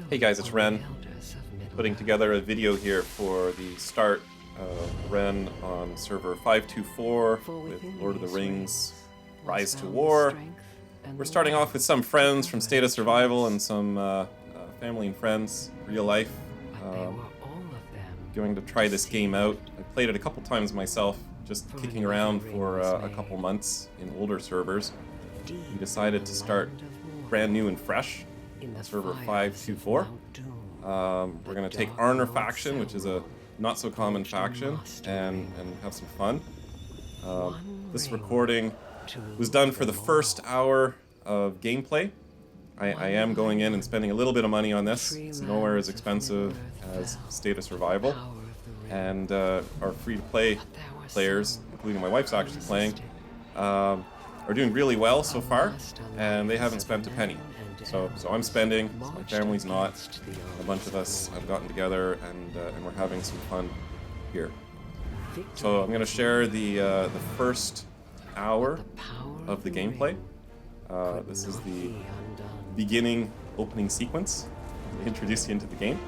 Hey guys, it's Ren, putting together a video here for the start of Ren on server 524 with Lord of the Rings Rise to War. We're starting off with some friends from State of Survival and some family and friends, real life. Going to try this game out. I played it a couple times myself, just kicking around for a couple months in older servers. We decided to start brand new and fresh on server 524. We're going to take Arnor faction, which is a not so common faction, and have some fun. This recording was done for the first hour of gameplay. I am going in and spending a little bit of money on this. It's nowhere as expensive as State of Survival, and our free-to-play players, including my wife's actually playing, are doing really well so far, and they haven't spent a penny. So I'm spending, so my family's not. A bunch of us have gotten together, and we're having some fun here. So I'm going to share the first hour of the gameplay. This is the beginning opening sequence. They introduce you into the game.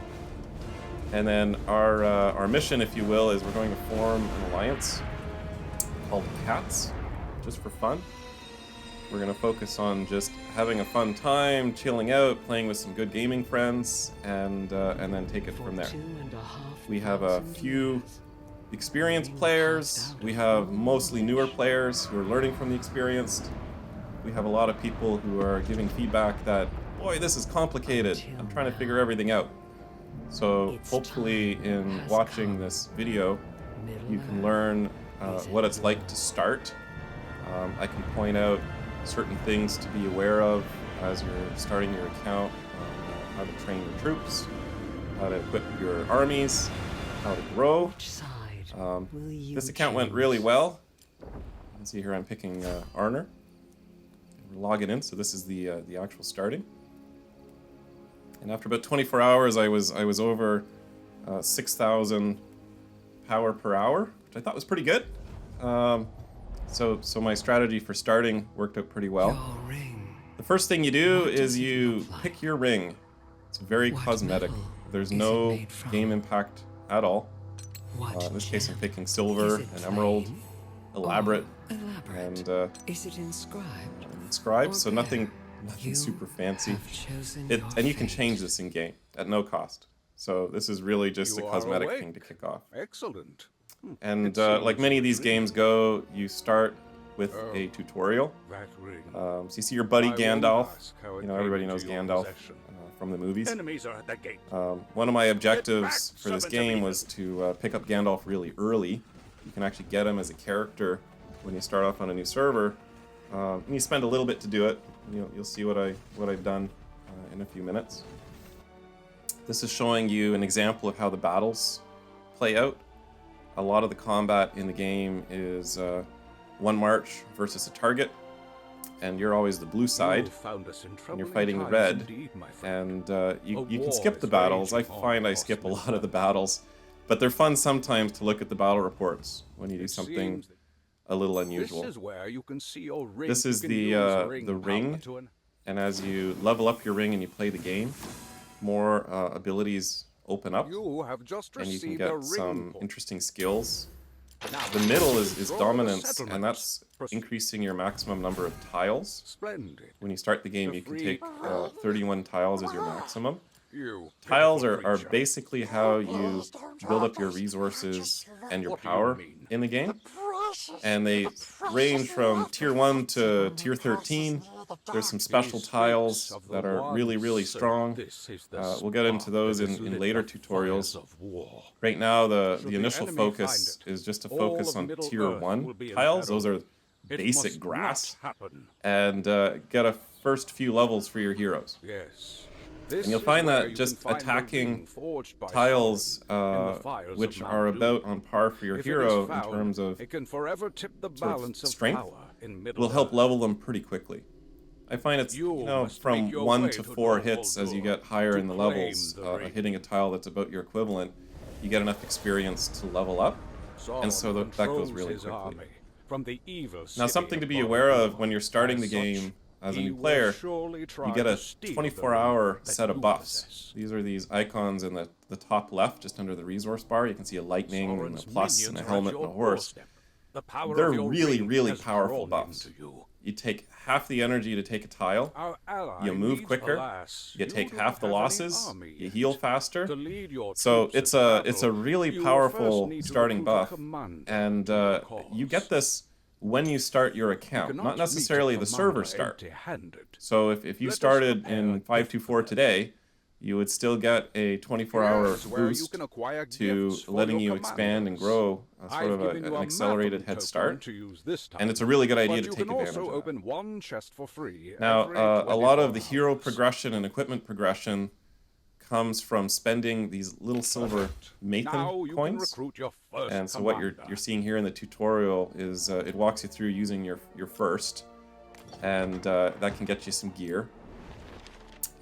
And then our mission, if you will, is we're going to form an alliance called Cats, just for fun. We're going to focus on just having a fun time, chilling out, playing with some good gaming friends, and then take it from there. We have a few experienced players. We have mostly newer players who are learning from the experienced. We have a lot of people who are giving feedback that, boy, this is complicated. I'm trying to figure everything out. So hopefully in watching this video, you can learn what it's like to start. I can point out certain things to be aware of as you're starting your account, how to train your troops, how to equip your armies, how to grow. This account went really well. You can see here I'm picking Arnur. We're logging in, so this is the actual starting. And after about 24 hours, I was over 6,000 power per hour, which I thought was pretty good. So my strategy for starting worked out pretty well. The first thing you do is you pick your ring. It's very cosmetic. There's no game impact at all. In this case, I'm picking silver and emerald, elaborate, and is it inscribed? inscribed. So nothing super fancy. And you can change this in game at no cost. So this is really just a cosmetic thing to kick off. Excellent. And like many of these games go, you start with a tutorial. So you see your buddy Gandalf. You know, everybody knows Gandalf from the movies. Enemies are at the gate. One of my objectives for this game was to pick up Gandalf really early. You can actually get him as a character when you start off on a new server. And you spend a little bit to do it. You'll see what I've done in a few minutes. This is showing you an example of how the battles play out. A lot of the combat in the game is one march versus a target, and you're always the blue side, and you're fighting the red. And you can skip the battles. I find I skip a lot of the battles, but they're fun sometimes to look at the battle reports when you do something a little unusual. This is the ring, and as you level up your ring and you play the game, more abilities open up, and you can get some interesting skills. The middle is dominance, and that's increasing your maximum number of tiles. When you start the game, you can take 31 tiles as your maximum. Tiles are basically how you build up your resources and your power in the game. And they range from tier 1 to tier 13. There's some special tiles that are really, really strong. We'll get into those in later tutorials. Right now, the initial focus is just to focus on tier 1 tiles. Those are basic grass. And get a first few levels for your heroes. And you'll find that just attacking tiles, which are about on par for your hero in terms of strength, will help level them pretty quickly. I find it's, from 1 to 4 hits as you get higher in the levels, hitting a tile that's about your equivalent, you get enough experience to level up, and so that goes really quickly. Now, something to be aware of when you're starting the game as a new player, you get a 24-hour set of buffs. These are these icons in the top left, just under the resource bar. You can see a lightning and a plus and a helmet and a horse. They're really, really powerful buffs. You take half the energy to take a tile, you move quicker, you take half the losses, you heal faster. So it's a really powerful starting buff, and you get this when you start your account, not necessarily the server start. So if you started in 524 today, you would still get a 24-hour boost to letting you expand and grow, sort of an accelerated head start. And it's a really good idea to take advantage of that. Now, a lot of the hero progression and equipment progression comes from spending these little silver Mathan coins. And so what you're seeing here in the tutorial is it walks you through using your first, and that can get you some gear.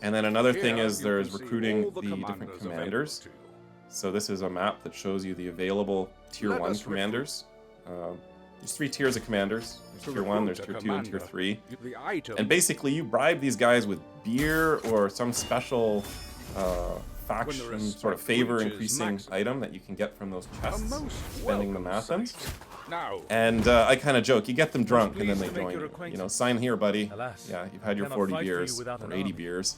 And then another thing is there's recruiting the different commanders. So this is a map that shows you the available Tier 1 commanders. There's 3 tiers of commanders. There's Tier 1, there's Tier 2, and Tier 3. And basically you bribe these guys with beer or some special faction sort of favor increasing item that you can get from those chests, spending the Mathans. And I kind of joke, you get them drunk and then they join you. You know, sign here, buddy. Yeah, you've had your 40 beers or 80 beers.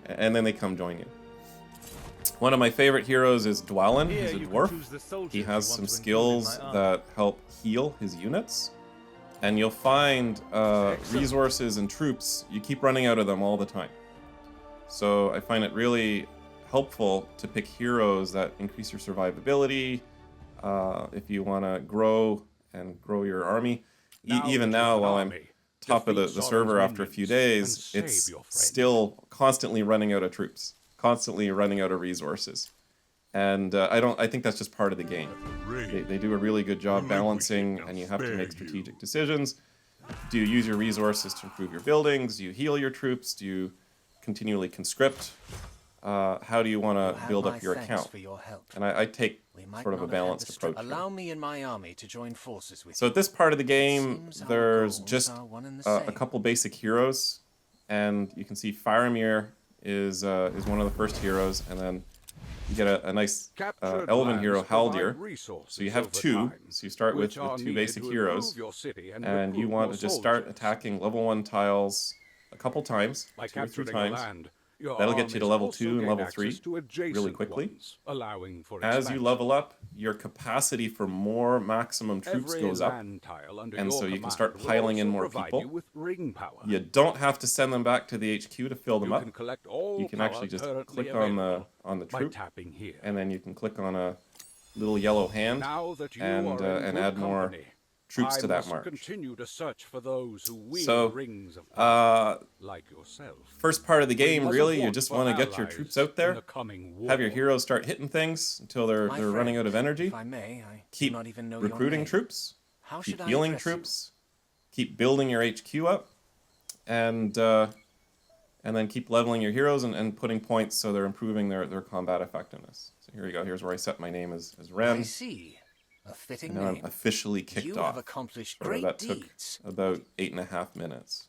And then they come join you. One of my favorite heroes is Dwalin. He's a dwarf. He has some skills that help heal his units. And you'll find resources and troops, you keep running out of them all the time. So I find it really helpful to pick heroes that increase your survivability, if you want to grow your army. Even now, while I'm top of the server after a few days, it's still constantly running out of troops, constantly running out of resources. And I think that's just part of the game. They do a really good job balancing, and you have to make strategic decisions. Do you use your resources to improve your buildings? Do you heal your troops? Do you continually conscript? How do you want to build up your account? And I take sort of a balanced approach. Allow me and my army to join forces with so at this part of the game, there's just a couple basic heroes, and you can see Faramir is one of the first heroes, and then you get a nice elven hero, Haldir. So you have 2, so you start with 2 basic heroes, and you want to just start attacking level 1 tiles a couple times, 2 or 3 times. That'll get you to level 2 and level 3 really quickly. As you level up, your capacity for more maximum troops goes up, and so you can start piling in more people. You don't have to send them back to the HQ to fill them up. You can actually just click on the troop, and then you can click on a little yellow hand and add more troops to that march. So, first part of the game, really, you just want to get your troops out there, have your heroes start hitting things until they're running out of energy. Keep recruiting troops, keep healing troops, keep building your HQ up, and then keep leveling your heroes and putting points so they're improving their combat effectiveness. So here we go. Here's where I set my name as Ren. I see. A fitting and now name. I'm officially kicked you off. Have accomplished great deeds. Took about 8.5 minutes.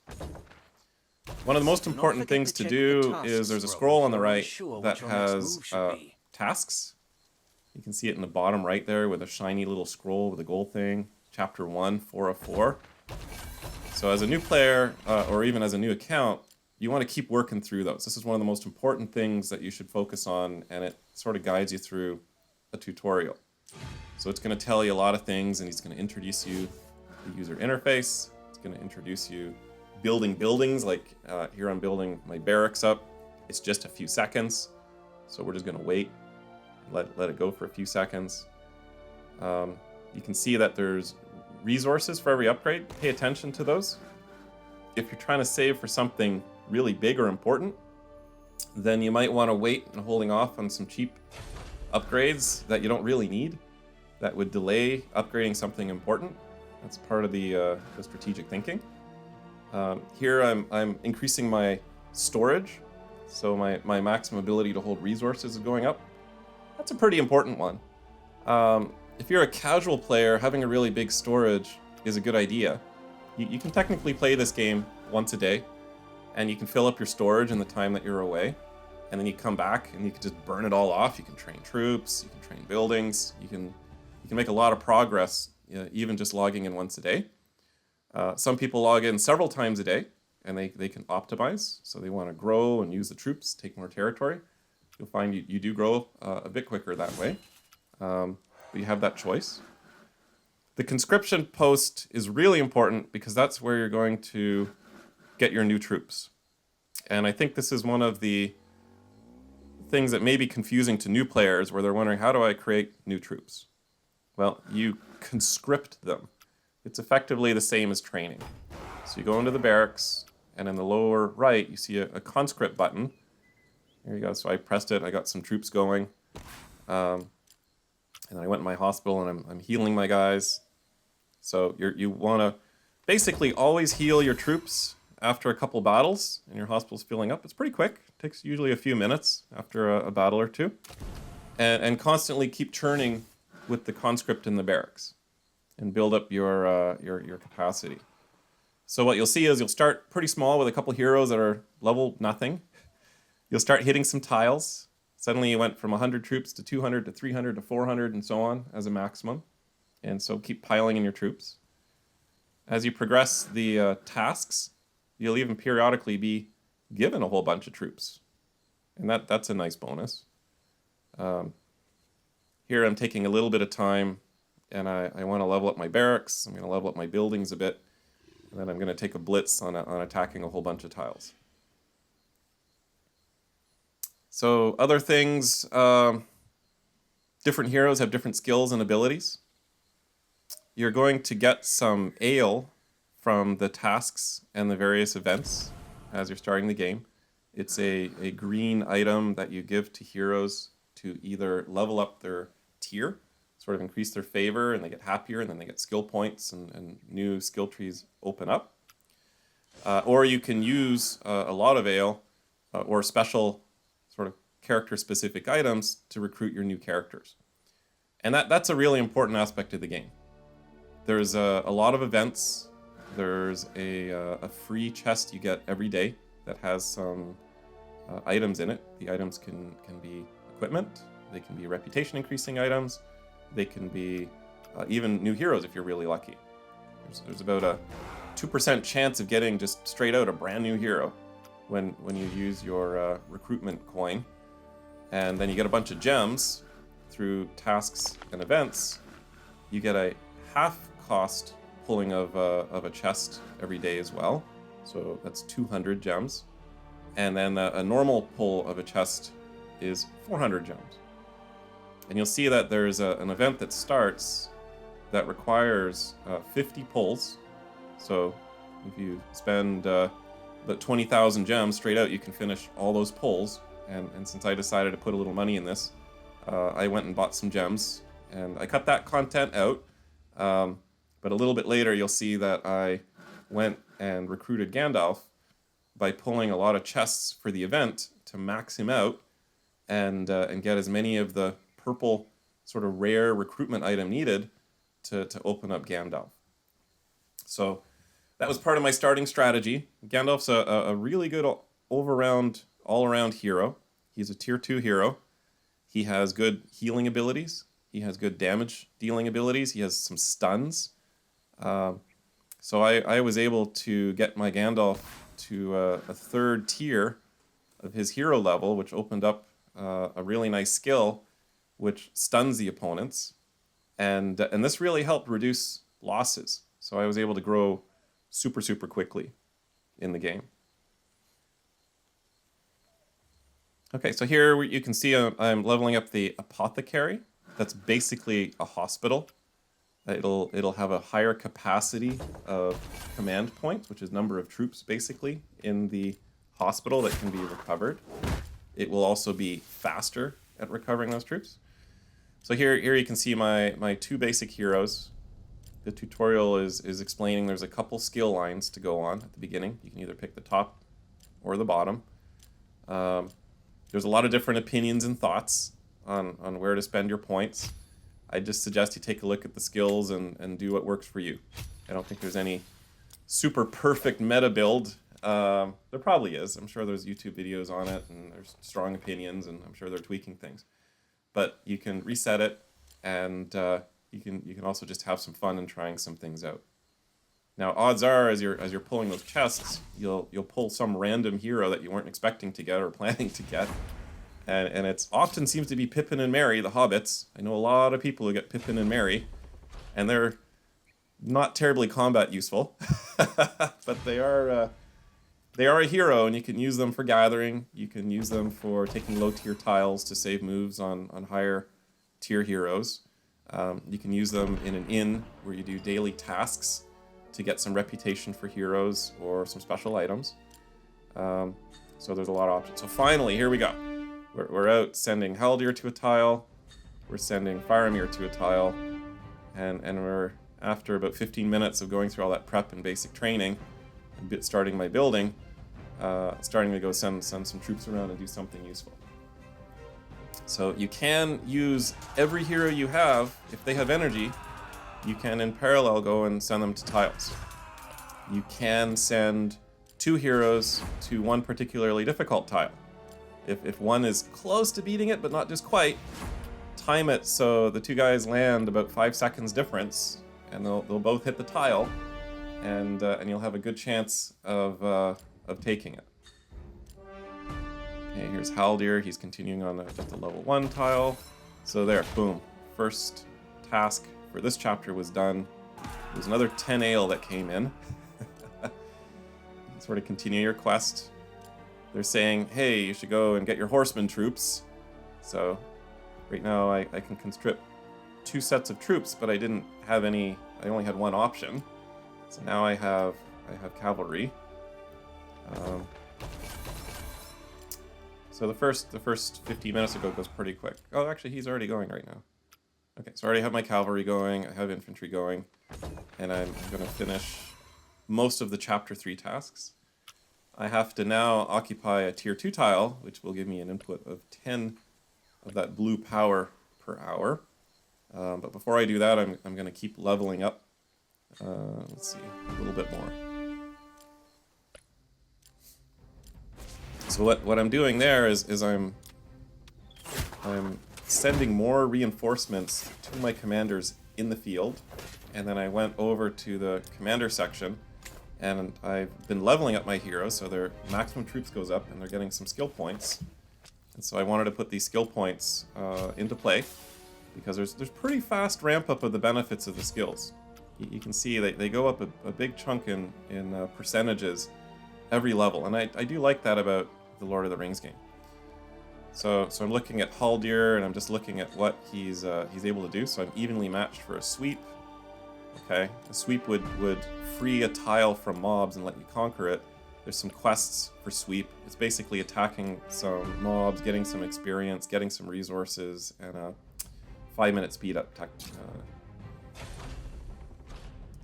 One of the most important things to do is there's a scroll on the right that has tasks. You can see it in the bottom right there with a shiny little scroll with a gold thing. Chapter 1, 4 of 4. So as a new player, or even as a new account, you want to keep working through those. This is one of the most important things that you should focus on, and it sort of guides you through a tutorial. So it's going to tell you a lot of things, and he's going to introduce you to the user interface. It's going to introduce you building buildings, like here I'm building my barracks up. It's just a few seconds, so we're just going to wait, let it go for a few seconds. You can see that there's resources for every upgrade. Pay attention to those. If you're trying to save for something really big or important, then you might want to wait and holding off on some cheap upgrades that you don't really need, that would delay upgrading something important. That's part of the strategic thinking. Here I'm increasing my storage, so my maximum ability to hold resources is going up. That's a pretty important one. If you're a casual player, having a really big storage is a good idea. You can technically play this game once a day, and you can fill up your storage in the time that you're away, and then you come back and you can just burn it all off. You can train troops, you can train buildings, you can make a lot of progress, even just logging in once a day. Some people log in several times a day, and they can optimize. So they want to grow and use the troops, take more territory. You'll find you do grow a bit quicker that way, but you have that choice. The conscription post is really important because that's where you're going to get your new troops. And I think this is one of the things that may be confusing to new players, where they're wondering, how do I create new troops? Well, you conscript them. It's effectively the same as training. So you go into the barracks, and in the lower right, you see a conscript button. There you go. So I pressed it. I got some troops going. And then I went in my hospital, and I'm healing my guys. So you want to basically always heal your troops after a couple battles, and your hospital's filling up. It's pretty quick. It takes usually a few minutes after a battle or two. And constantly keep churning with the conscript in the barracks and build up your capacity. So what you'll see is you'll start pretty small with a couple heroes that are level nothing. You'll start hitting some tiles. Suddenly you went from 100 troops to 200 to 300 to 400 and so on as a maximum. And so keep piling in your troops. As you progress the tasks, you'll even periodically be given a whole bunch of troops. And that's a nice bonus. Here I'm taking a little bit of time, and I want to level up my barracks. I'm going to level up my buildings a bit. And then I'm going to take a blitz on attacking a whole bunch of tiles. So other things, different heroes have different skills and abilities. You're going to get some ale from the tasks and the various events as you're starting the game. It's a green item that you give to heroes to either level up their tier, sort of increase their favor, and they get happier, and then they get skill points, and new skill trees open up. Or you can use a lot of ale or special sort of character-specific items to recruit your new characters. And that's a really important aspect of the game. There's a lot of events. There's a free chest you get every day that has some items in it. The items can be equipment. They can be reputation-increasing items. They can be even new heroes if you're really lucky. There's about a 2% chance of getting just straight out a brand new hero when you use your recruitment coin. And then you get a bunch of gems through tasks and events. You get a half cost pulling of a chest every day as well. So that's 200 gems. And then a normal pull of a chest is 400 gems. And you'll see that there's an event that starts that requires 50 pulls. So if you spend about 20,000 gems straight out, you can finish all those pulls. And since I decided to put a little money in this, I went and bought some gems. And I cut that content out. But a little bit later, you'll see that I went and recruited Gandalf by pulling a lot of chests for the event to max him out and get as many of the purple sort of rare recruitment item needed to open up Gandalf. So that was part of my starting strategy. Gandalf's a really good all-around hero. He's a tier 2 hero. He has good healing abilities. He has good damage dealing abilities. He has some stuns. So I was able to get my Gandalf to a third tier of his hero level, which opened up a really nice skill which stuns the opponents. And this really helped reduce losses. So I was able to grow super, super quickly in the game. Okay, so here you can see I'm leveling up the Apothecary. That's basically a hospital. It'll have a higher capacity of command points, which is number of troops basically in the hospital that can be recovered. It will also be faster at recovering those troops. So here you can see my two basic heroes. The tutorial is explaining there's a couple skill lines to go on at the beginning. You can either pick the top or the bottom. There's a lot of different opinions and thoughts on where to spend your points. I just suggest you take a look at the skills and do what works for you. I don't think there's any super perfect meta build There probably is. I'm sure there's YouTube videos on it, and there's strong opinions, and I'm sure they're tweaking things. But you can reset it, and you can also just have some fun and trying some things out. Now, odds are, as you're pulling those chests, you'll pull some random hero that you weren't expecting to get or planning to get, and it often seems to be Pippin and Merry, the hobbits. I know a lot of people who get Pippin and Merry, and they're not terribly combat useful, but they are a hero, and you can use them for gathering. You can use them for taking low-tier tiles to save moves on higher-tier heroes. You can use them in an inn where you do daily tasks to get some reputation for heroes or some special items. So there's a lot of options. So finally, here we go. We're out sending Haldir to a tile. We're sending Faramir to a tile. And we're, after about 15 minutes of going through all that prep and basic training, and starting my building, starting to go send some troops around and do something useful. So you can use every hero you have. If they have energy, you can in parallel go and send them to tiles. You can send 2 heroes to one particularly difficult tile. If one is close to beating it but not just quite, time it so the 2 guys land about 5 seconds difference, and they'll both hit the tile, and you'll have a good chance of taking it. Okay, here's Haldir. He's continuing on at the level 1 tile. So there, boom. First task for this chapter was done. There's another 10 ale that came in. Sort of continue your quest. They're saying, hey, you should go and get your horseman troops. So right now I can conscript 2 sets of troops, but I didn't have any. I only had one option. So now I have cavalry. So the first 15 minutes ago goes pretty quick. Oh, actually, he's already going right now. Okay, so I already have my cavalry going, I have infantry going, and I'm going to finish most of the Chapter 3 tasks. I have to now occupy a Tier 2 tile, which will give me an input of 10 of that blue power per hour. But before I do that, I'm going to keep leveling up. Let's see, a little bit more. So what I'm doing there is I'm sending more reinforcements to my commanders in the field, and then I went over to the commander section, and I've been leveling up my heroes, so their maximum troops goes up, and they're getting some skill points. And so I wanted to put these skill points into play, because there's pretty fast ramp up of the benefits of the skills. You can see they go up a big chunk in percentages every level, and I do like that about the Lord of the Rings game. So I'm looking at Haldir, and I'm just looking at what he's able to do. So I'm evenly matched for a sweep. Okay, a sweep would free a tile from mobs and let you conquer it. There's some quests for sweep. It's basically attacking some mobs, getting some experience, getting some resources, and a 5-minute speed up.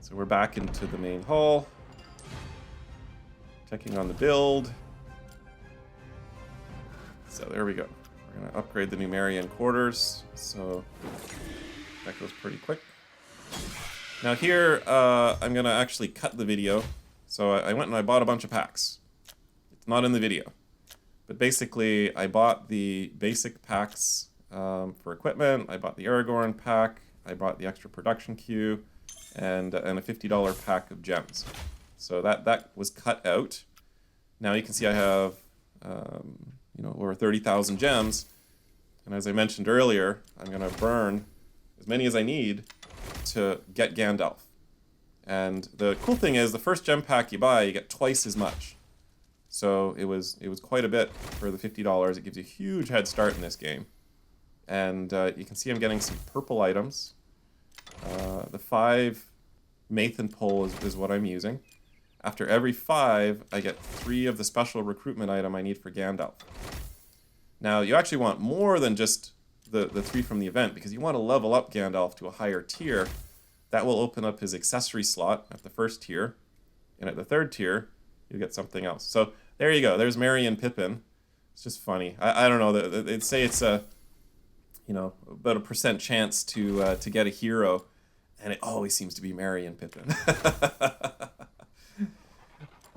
So we're back into the main hall, checking on the build. So there we go. We're going to upgrade the Numerian quarters, so that goes pretty quick. Now here, I'm going to actually cut the video. So I went and I bought a bunch of packs. It's not in the video. But basically, I bought the basic packs for equipment. I bought the Aragorn pack. I bought the extra production queue, and a $50 pack of gems. So that was cut out. Now you can see I have over 30,000 gems, and as I mentioned earlier, I'm going to burn as many as I need to get Gandalf. And the cool thing is, the first gem pack you buy, you get twice as much. So it was quite a bit for the $50. It gives you a huge head start in this game. And you can see I'm getting some purple items. The 5 Mathan pole is what I'm using. After every 5, I get 3 of the special recruitment item I need for Gandalf. Now, you actually want more than just the 3 from the event, because you want to level up Gandalf to a higher tier. That will open up his accessory slot at the 1st tier, and at the 3rd tier, you get something else. So there you go. There's Merry and Pippin. It's just funny. I don't know. They'd say it's about a % chance to get a hero, and it always seems to be Merry and Pippin.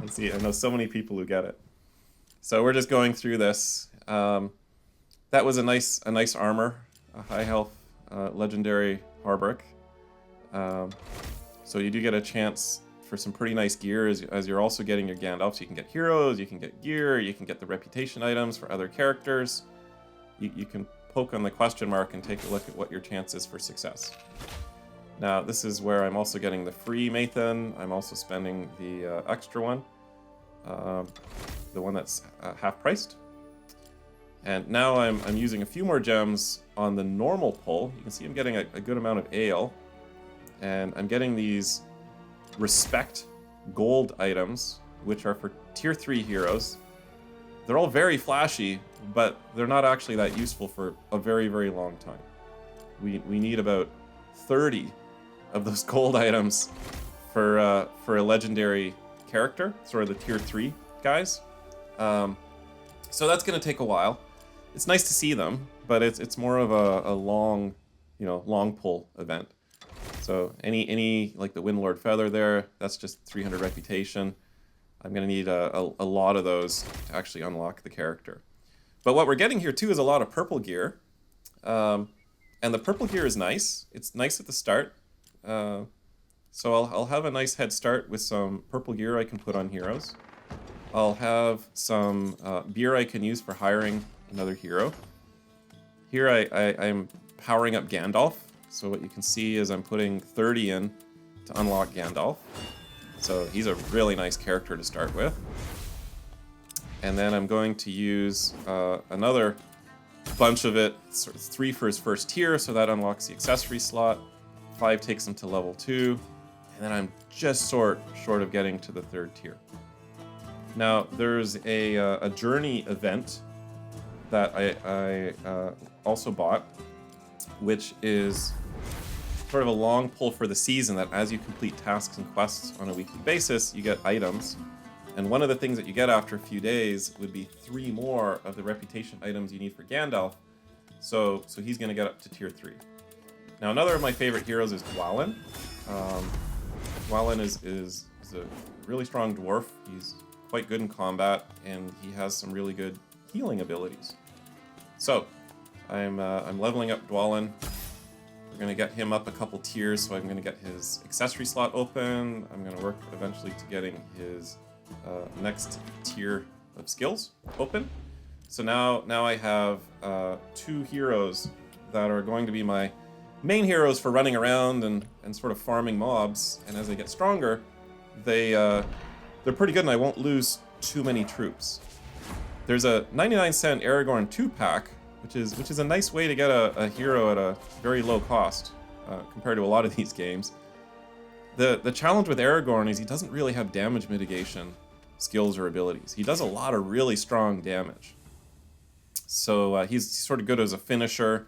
I see. I know so many people who get it. So we're just going through this. That was a nice armor, a high health legendary Harbrick. So you do get a chance for some pretty nice gear as you're also getting your Gandalf. So you can get heroes, you can get gear, you can get the reputation items for other characters. You can poke on the question mark and take a look at what your chance is for success. Now, this is where I'm also getting the free Mathan. I'm also spending the extra one, the one that's half priced. And now I'm using a few more gems on the normal pull. You can see I'm getting a good amount of ale. And I'm getting these respect gold items, which are for tier 3 heroes. They're all very flashy, but they're not actually that useful for a very, very long time. We need about 30 of those gold items for a legendary character, sort of the tier 3 guys. So that's going to take a while. It's nice to see them, but it's more of a long, long pull event. So any like the Windlord Feather there, that's just 300 reputation. I'm going to need a lot of those to actually unlock the character. But what we're getting here too is a lot of purple gear. And the purple gear is nice. It's nice at the start. So I'll have a nice head start with some purple gear I can put on heroes. I'll have some beer I can use for hiring another hero. Here I'm powering up Gandalf. So what you can see is I'm putting 30 in to unlock Gandalf. So he's a really nice character to start with. And then I'm going to use another bunch of it, sort of 3 for his first tier, so that unlocks the accessory slot. 5 takes him to level 2. And then I'm just short of getting to the 3rd tier. Now, there's a journey event that I also bought, which is sort of a long pull for the season, that as you complete tasks and quests on a weekly basis, you get items. And one of the things that you get after a few days would be 3 more of the reputation items you need for Gandalf. So he's going to get up to tier 3. Now, another of my favorite heroes is Dwalin. Dwalin is a really strong dwarf. He's quite good in combat, and he has some really good healing abilities. So I'm leveling up Dwalin. We're going to get him up a couple tiers, so I'm going to get his accessory slot open. I'm going to work eventually to getting his next tier of skills open. So now I have 2 heroes that are going to be my main heroes for running around and sort of farming mobs. And as they get stronger, they're pretty good, and I won't lose too many troops. There's a 99-cent Aragorn 2-pack, which is a nice way to get a hero at a very low cost compared to a lot of these games. The challenge with Aragorn is he doesn't really have damage mitigation skills or abilities. He does a lot of really strong damage. So he's sort of good as a finisher,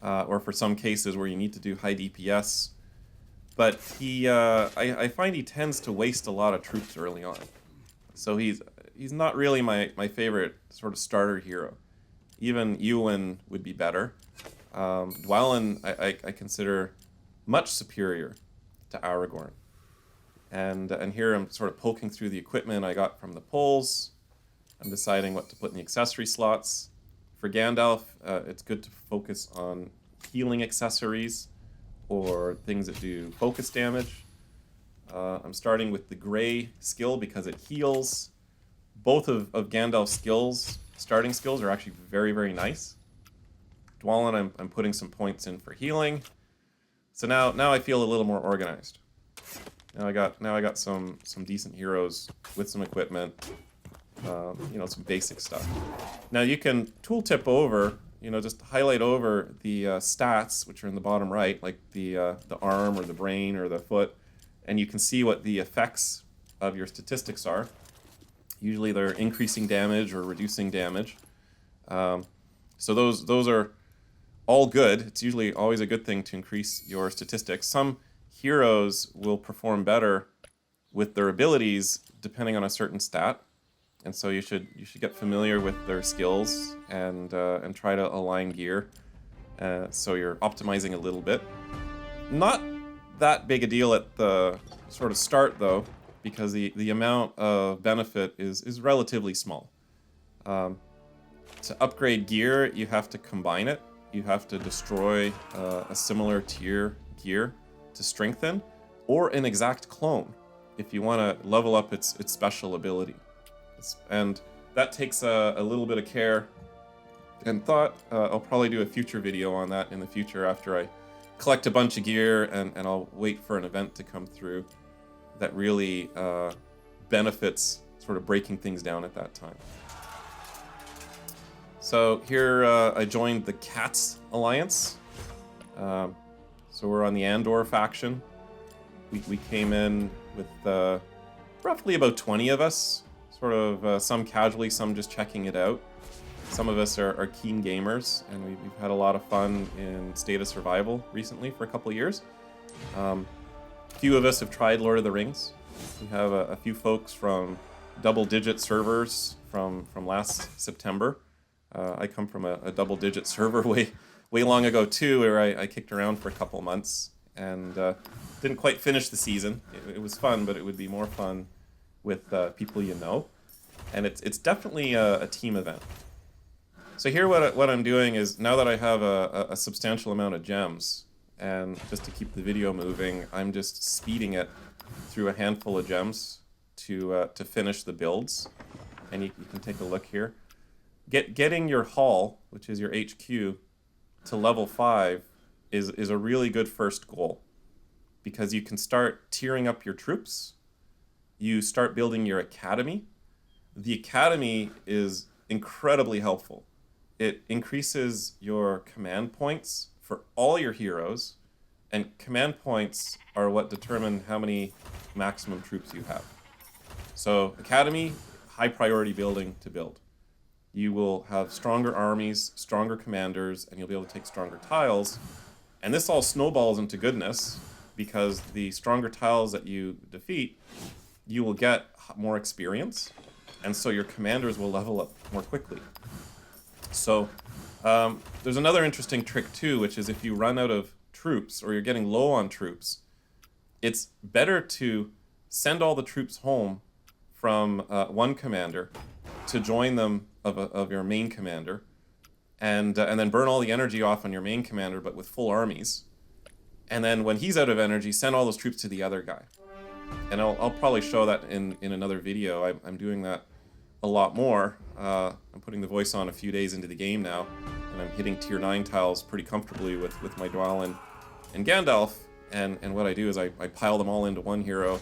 or for some cases where you need to do high DPS. But I find he tends to waste a lot of troops early on. So he's not really my favorite sort of starter hero. Even Eowyn would be better. Dwalin I consider much superior to Aragorn. And here I'm sort of poking through the equipment I got from the polls. I'm deciding what to put in the accessory slots. For Gandalf, it's good to focus on healing accessories or things that do focus damage. I'm starting with the Gray skill because it heals. Both of Gandalf's skills, starting skills, are actually very, very nice. Dwalin, I'm putting some points in for healing. So now I feel a little more organized. Now I got some decent heroes with some equipment, some basic stuff. Now you can tooltip over, just highlight over the stats, which are in the bottom right, like the arm or the brain or the foot, and you can see what the effects of your statistics are. Usually they're increasing damage or reducing damage. So those are all good. It's usually always a good thing to increase your statistics. Some heroes will perform better with their abilities depending on a certain stat, and so you should get familiar with their skills and try to align gear so you're optimizing a little bit. Not that big a deal at the sort of start though, because the amount of benefit is relatively small. To upgrade gear, you have to combine it. You have to destroy a similar tier gear to strengthen, or an exact clone if you want to level up its special ability. And that takes a little bit of care and thought. I'll probably do a future video on that in the future after I collect a bunch of gear, and I'll wait for an event to come through that really benefits sort of breaking things down at that time. So here I joined the Cats Alliance. So we're on the Arnor faction. We came in with roughly about 20 of us, sort of some casually, some just checking it out. Some of us are keen gamers, and we've had a lot of fun in State of Survival recently for a couple of years. A few of us have tried Lord of the Rings. We have a few folks from double-digit servers from last September. I come from a double-digit server way long ago too, where I kicked around for a couple months and didn't quite finish the season. It was fun, but it would be more fun with people you know, and it's definitely a team event. So here what I'm doing is, now that I have a substantial amount of gems, and just to keep the video moving, I'm just speeding it through a handful of gems to finish the builds. And you can take a look here. Getting your hall, which is your HQ, to level 5 is a really good first goal, because you can start tiering up your troops. You start building your academy. The academy is incredibly helpful. It increases your command points for all your heroes, and command points are what determine how many maximum troops you have. So academy, high priority building to build. You will have stronger armies, stronger commanders, and you'll be able to take stronger tiles. And this all snowballs into goodness, because the stronger tiles that you defeat, you will get more experience, and so your commanders will level up more quickly. So there's another interesting trick too, which is if you run out of troops or you're getting low on troops, it's better to send all the troops home from one commander to join them of your main commander, and then burn all the energy off on your main commander, but with full armies. And then when he's out of energy, send all those troops to the other guy. And I'll probably show that in another video. I'm doing that a lot more. I'm putting the voice on a few days into the game now, and I'm hitting tier 9 tiles pretty comfortably with my Dwalin and Gandalf. And what I do is I pile them all into one hero,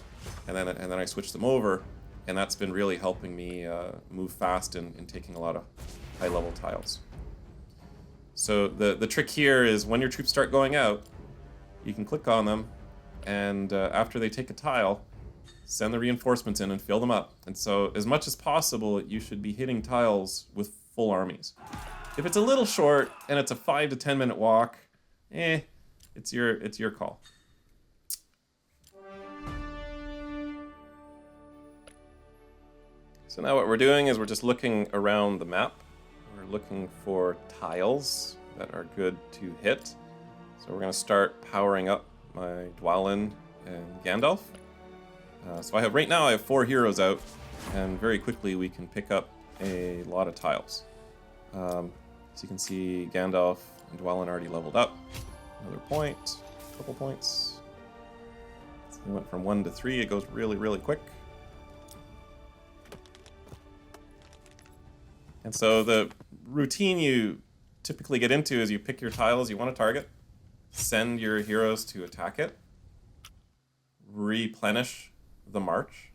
and then I switch them over, and that's been really helping me move fast and taking a lot of high-level tiles. So the trick here is, when your troops start going out, you can click on them, and after they take a tile, send the reinforcements in and fill them up. And so, as much as possible, you should be hitting tiles with full armies. If it's a little short and it's a 5 to 10 minute walk, it's your call. So now what we're doing is we're just looking around the map. We're looking for tiles that are good to hit. So we're going to start powering up my Dwalin and Gandalf. So right now I have 4 heroes out, and very quickly we can pick up a lot of tiles. So you can see Gandalf and Dwalin already leveled up. Another point, couple points. So we went from 1 to 3. It goes really, really quick. And so the routine you typically get into is you pick your tiles you want to target, send your heroes to attack it, replenish the march.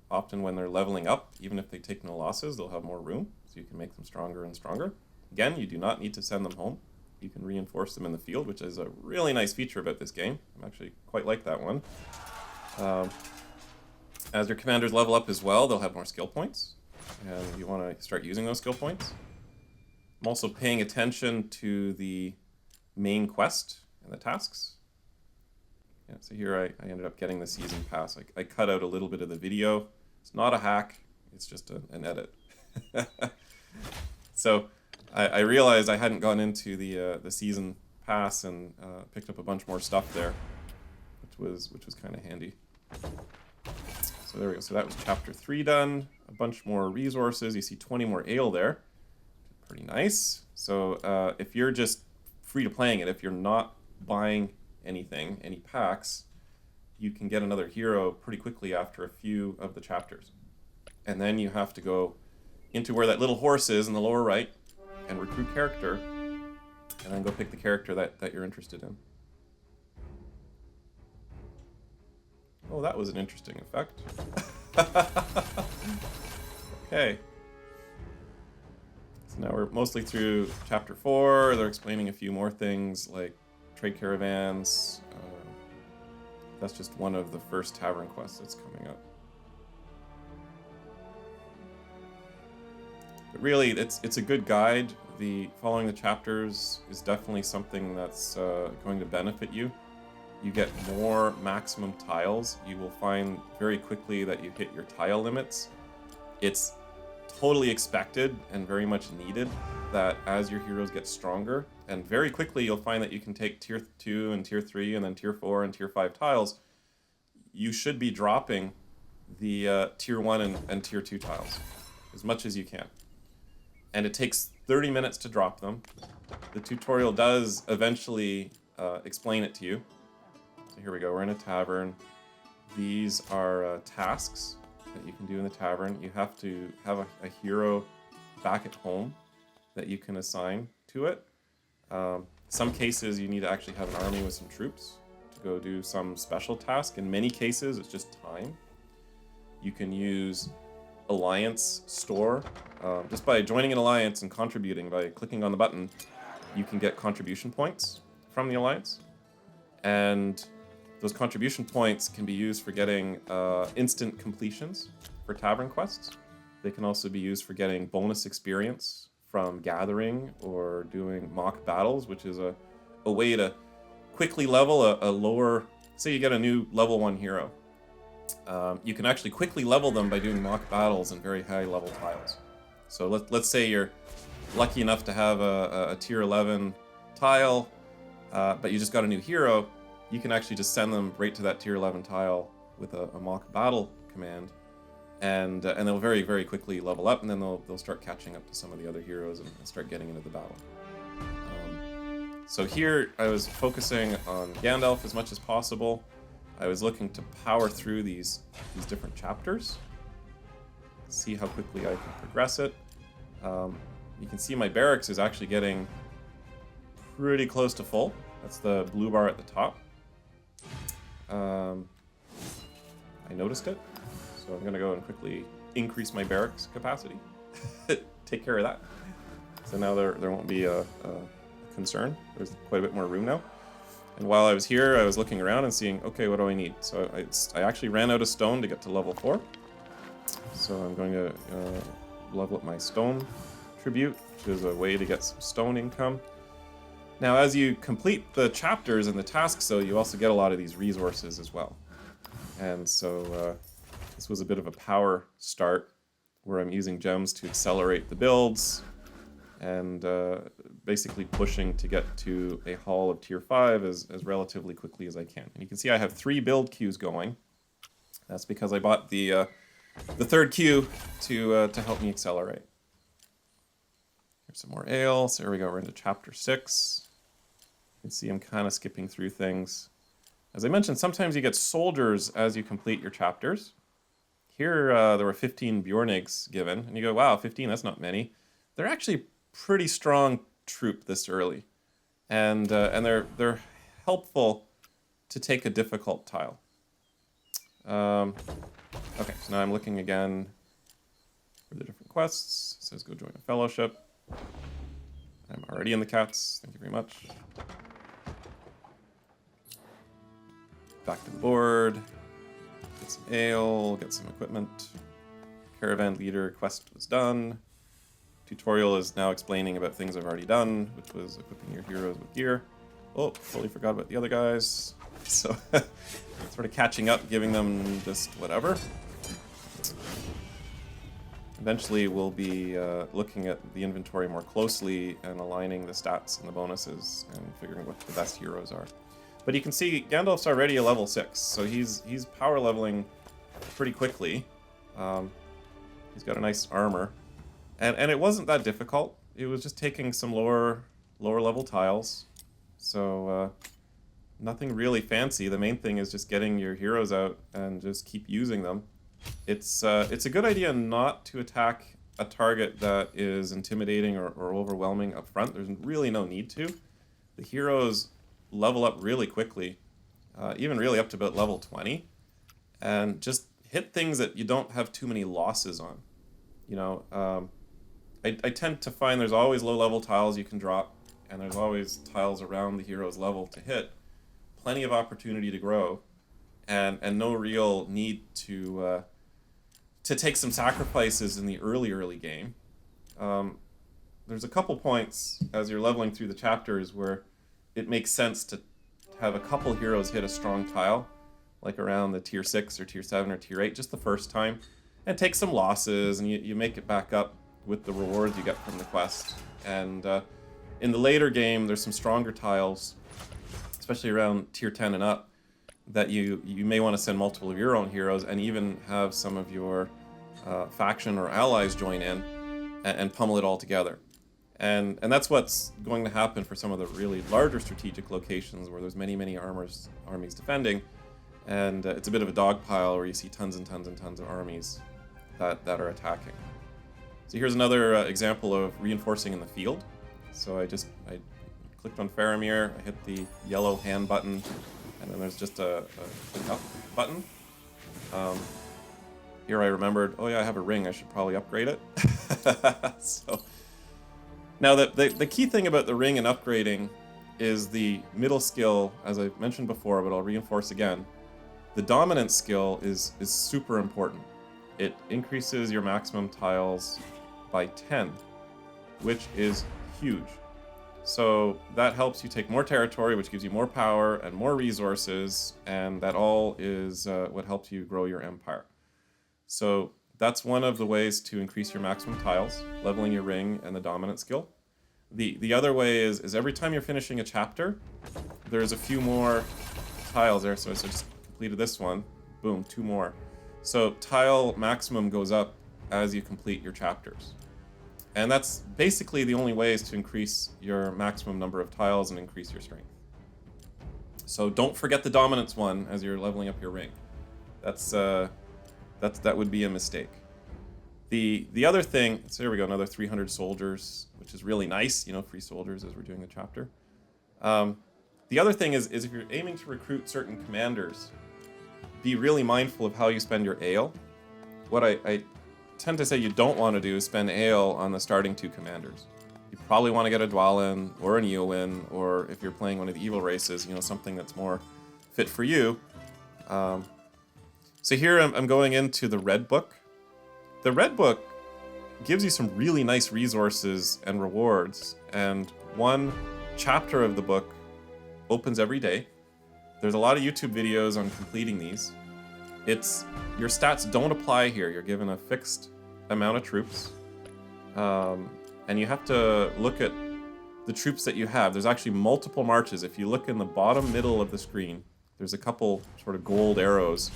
Often when they're leveling up, even if they take no losses, they'll have more room, so you can make them stronger and stronger. Again, you do not need to send them home. You can reinforce them in the field, which is a really nice feature about this game. I actually quite like that one. As your commanders level up as well, they'll have more skill points, and you want to start using those skill points. I'm also paying attention to the main quest and the tasks. Yeah, so here I ended up getting the season pass. I cut out a little bit of the video. It's not a hack, it's just an edit. So I realized I hadn't gone into the season pass and picked up a bunch more stuff there, which was kind of handy. So So there we go. So that was chapter 3 done. A bunch more resources. You see 20 more ale there. Pretty nice. So if you're just free to playing it, if you're not buying anything, any packs, you can get another hero pretty quickly after a few of the chapters. And then you have to go into where that little horse is in the lower right and recruit character, and then go pick the character that you're interested in. Oh, that was an interesting effect. Okay. So now we're mostly through chapter 4. They're explaining a few more things like trade caravans. That's just one of the first tavern quests that's coming up. But really, it's a good guide. The following the chapters is definitely something that's going to benefit you. You get more maximum tiles. You will find very quickly that you hit your tile limits. It's totally expected and very much needed that as your heroes get stronger, and very quickly you'll find that you can take tier 2 and tier 3 and then tier 4 and tier 5 tiles. You should be dropping the tier 1 and tier 2 tiles as much as you can. And it takes 30 minutes to drop them. The tutorial does eventually explain it to you. So here we go, we're in a tavern. These are tasks that you can do in the tavern. You have to have a hero back at home that you can assign to it. Some cases you need to actually have an army with some troops to go do some special task. In many cases, it's just time. You can use alliance store. Just by joining an alliance and contributing, by clicking on the button, you can get contribution points from the alliance. And those contribution points can be used for getting instant completions for tavern quests. They can also be used for getting bonus experience from gathering or doing mock battles, which is a way to quickly level a lower... Say you get a new level 1 hero. You can actually quickly level them by doing mock battles and very high level tiles. So let's say you're lucky enough to have a tier 11 tile, but you just got a new hero. You can actually just send them right to that tier 11 tile with a mock battle command, and they'll very, very quickly level up, and then they'll start catching up to some of the other heroes and start getting into the battle. So here I was focusing on Gandalf as much as possible. I was looking to power through these different chapters, see how quickly I can progress it. You can see my barracks is actually getting pretty close to full. That's the blue bar at the top. I noticed it, so I'm going to go and quickly increase my barracks capacity. Take care of that. So now there won't be a concern. There's quite a bit more room now. And while I was here, I was looking around and seeing, okay, what do I need? So I actually ran out of stone to get to level 4. So I'm going to level up my stone tribute, which is a way to get some stone income. Now, as you complete the chapters and the tasks, though, you also get a lot of these resources as well. And so this was a bit of a power start, where I'm using gems to accelerate the builds, and basically pushing to get to a haul of tier 5 as relatively quickly as I can. And you can see I have 3 build queues going. That's because I bought the third queue to help me accelerate. Here's some more ale. So here we go, we're into chapter 6. You can see I'm kind of skipping through things. As I mentioned, sometimes you get soldiers as you complete your chapters. Here there were 15 Bjornigs given, and you go, wow, 15, that's not many. They're actually pretty strong troop this early, and they're helpful to take a difficult tile. Okay, so now I'm looking again for the different quests. It says go join a fellowship. I'm already in the cats. Thank you very much. Back to the board. Get some ale. Get some equipment. Caravan leader quest was done. Tutorial is now explaining about things I've already done, which was equipping your heroes with gear. Oh, totally forgot about the other guys. So, sort of catching up, giving them just whatever. Eventually, we'll be looking at the inventory more closely and aligning the stats and the bonuses and figuring what the best heroes are. But you can see Gandalf's already a level 6, so he's power leveling pretty quickly. He's got a nice armor. And it wasn't that difficult. It was just taking some lower level tiles. So nothing really fancy. The main thing is just getting your heroes out and just keep using them. It's a good idea not to attack a target that is intimidating or overwhelming up front. There's really no need to. The heroes level up really quickly, even really up to about level 20, and just hit things that you don't have too many losses on. You know, I tend to find there's always low-level tiles you can drop, and there's always tiles around the hero's level to hit. Plenty of opportunity to grow, and no real need to take some sacrifices in the early game. There's a couple points as you're leveling through the chapters where it makes sense to have a couple heroes hit a strong tile, like around the tier 6 or tier 7 or tier 8 just the first time, and take some losses, and you make it back up with the rewards you get from the quest. And in the later game, there's some stronger tiles, especially around tier 10 and up, that you may want to send multiple of your own heroes and even have some of your faction or allies join in and pummel it all together. And that's what's going to happen for some of the really larger strategic locations where there's many armies defending, and it's a bit of a dog pile where you see tons and tons of armies that are attacking. So here's another example of reinforcing in the field. So I clicked on Faramir, I hit the yellow hand button, and then there's just a click up button. Here I remembered, oh yeah, I have a ring, I should probably upgrade it. So now the key thing about the ring and upgrading is the middle skill, as I mentioned before, but I'll reinforce again. The dominant skill is super important. It increases your maximum tiles by 10, which is huge. So that helps you take more territory, which gives you more power and more resources, and that all is what helps you grow your empire. So that's one of the ways to increase your maximum tiles, leveling your ring and the dominant skill. The other way is every time you're finishing a chapter, there's a few more tiles there. So I just completed this one, boom, 2 more. So tile maximum goes up as you complete your chapters. And that's basically the only ways to increase your maximum number of tiles and increase your strength. So don't forget the dominance one as you're leveling up your ring. That would be a mistake. The other thing, so here we go, another 300 soldiers, which is really nice, you know, free soldiers as we're doing the chapter. The other thing is if you're aiming to recruit certain commanders, be really mindful of how you spend your ale. What I tend to say you don't want to do is spend ale on the starting 2 commanders. You probably want to get a Dwalin or an Eowyn, or if you're playing one of the evil races, you know, something that's more fit for you. So here I'm going into the Red Book. The Red Book gives you some really nice resources and rewards, and one chapter of the book opens every day. There's a lot of YouTube videos on completing these. Your stats don't apply here. You're given a fixed amount of troops, and you have to look at the troops that you have. There's actually multiple marches. If you look in the bottom middle of the screen, there's a couple sort of gold arrows.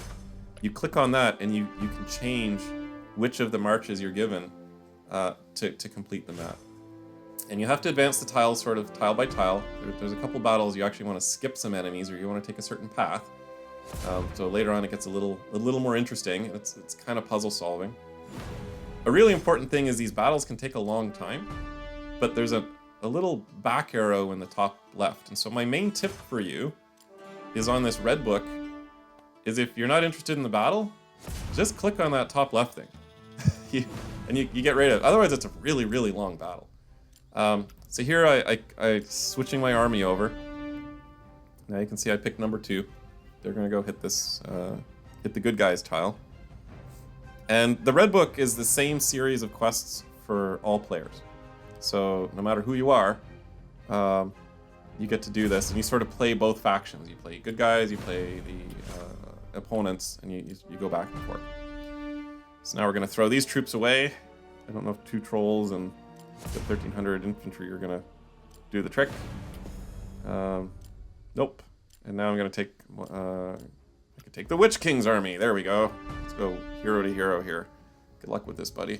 You click on that, and you can change which of the marches you're given to complete the map. And you have to advance the tiles sort of tile by tile. There's a couple battles you actually want to skip some enemies, or you want to take a certain path. So later on it gets a little more interesting. It's kind of puzzle solving. A really important thing is these battles can take a long time, but there's a little back arrow in the top left. And so my main tip for you is on this Red Book is if you're not interested in the battle, just click on that top left thing. you get right out. Otherwise it's a really long battle. So here I switching my army over. Now you can see I picked number 2. They're gonna go hit this, hit the good guys tile. And the Red Book is the same series of quests for all players. So no matter who you are, you get to do this, and you sort of play both factions. You play good guys, you play the opponents, and you go back and forth. So now we're gonna throw these troops away. I don't know if 2 trolls and the 1,300 infantry are gonna do the trick. Nope. And now I'm gonna take. I could take the Witch King's army. There we go. Let's go hero to hero here. Good luck with this, buddy.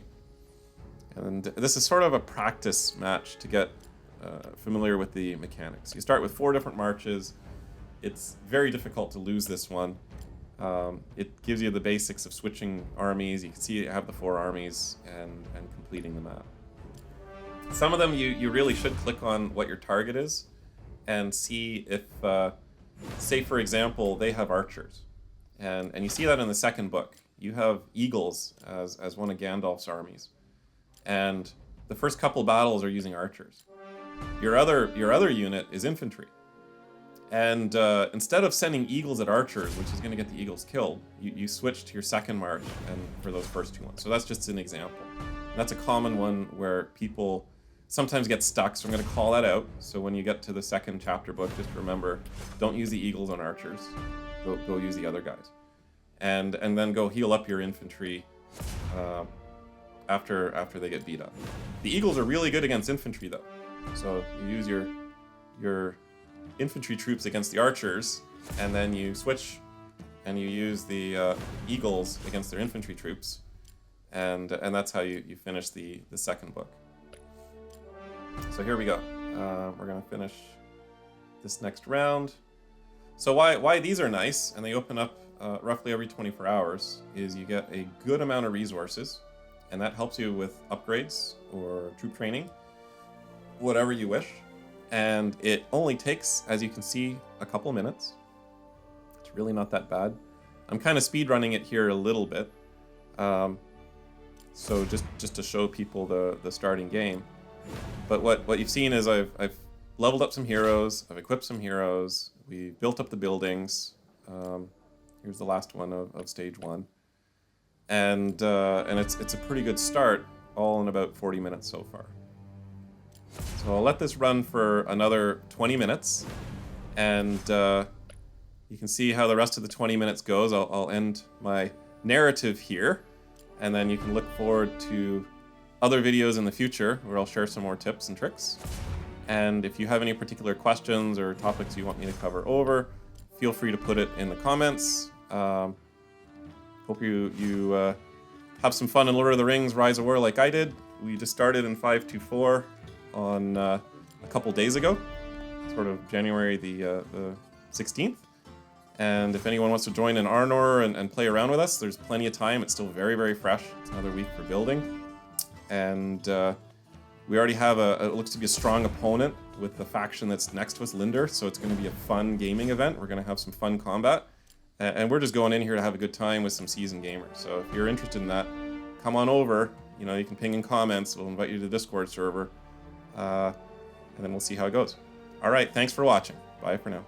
And this is sort of a practice match to get familiar with the mechanics. You start with 4 different marches. It's very difficult to lose this one. It gives you the basics of switching armies. You can see you have the 4 armies and completing the map. Some of them you really should click on what your target is and see if, say for example, they have archers. And you see that in the second book. You have eagles as one of Gandalf's armies. And the first couple battles are using archers. Your other unit is infantry. And instead of sending eagles at archers, which is going to get the eagles killed, you switch to your second march and for those first 2 ones. So that's just an example. And that's a common one where people sometimes get stuck, so I'm going to call that out. So when you get to the second chapter book, just remember, don't use the eagles on archers. Go use the other guys. And then go heal up your infantry after they get beat up. The eagles are really good against infantry, though. So you use your infantry troops against the archers, and then you switch and you use the eagles against their infantry troops, and that's how you finish the second book. So here we go. We're gonna finish this next round. So why these are nice, and they open up roughly every 24 hours, is you get a good amount of resources, and that helps you with upgrades or troop training, whatever you wish. And it only takes, as you can see, a couple minutes. It's really not that bad. I'm kind of speed running it here a little bit, so just to show people the starting game. But what you've seen is I've leveled up some heroes, I've equipped some heroes, we built up the buildings. Here's the last one of stage 1, and it's a pretty good start, all in about 40 minutes so far. So I'll let this run for another 20 minutes, and you can see how the rest of the 20 minutes goes. I'll end my narrative here, and then you can look forward to other videos in the future where I'll share some more tips and tricks. And if you have any particular questions or topics you want me to cover over, feel free to put it in the comments. Hope you have some fun in Lord of the Rings Rise of War like I did. We just started in 524 on a couple days ago, sort of January the 16th. And if anyone wants to join in Arnor and play around with us, there's plenty of time. It's still very, very fresh. It's another week for building. And we already have it looks to be a strong opponent with the faction that's next to us, Linder, so it's going to be a fun gaming event. We're going to have some fun combat. And we're just going in here to have a good time with some seasoned gamers. So if you're interested in that, come on over. You know, you can ping in comments. We'll invite you to the Discord server. And then we'll see how it goes. All right, thanks for watching. Bye for now.